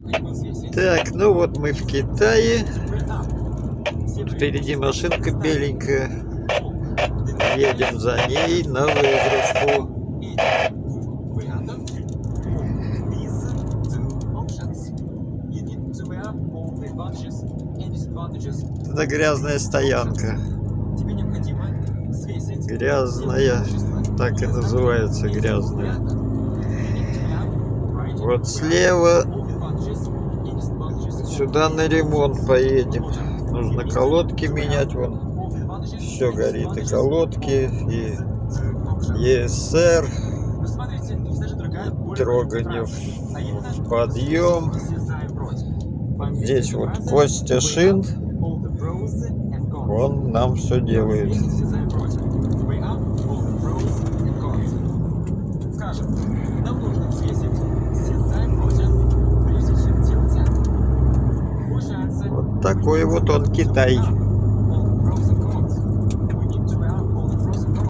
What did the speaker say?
Так, ну вот мы в Китае. Впереди машинка беленькая. Едем за ней на выгрузку. Это грязная стоянка. Грязная, так и называется, грязная. Вот слева сюда на ремонт поедем. Нужно колодки менять, вон все горит, и колодки, и ЕСР, трогание в подъем. Здесь вот Костя Шин, он нам все делает. Вот такой вот он Китай.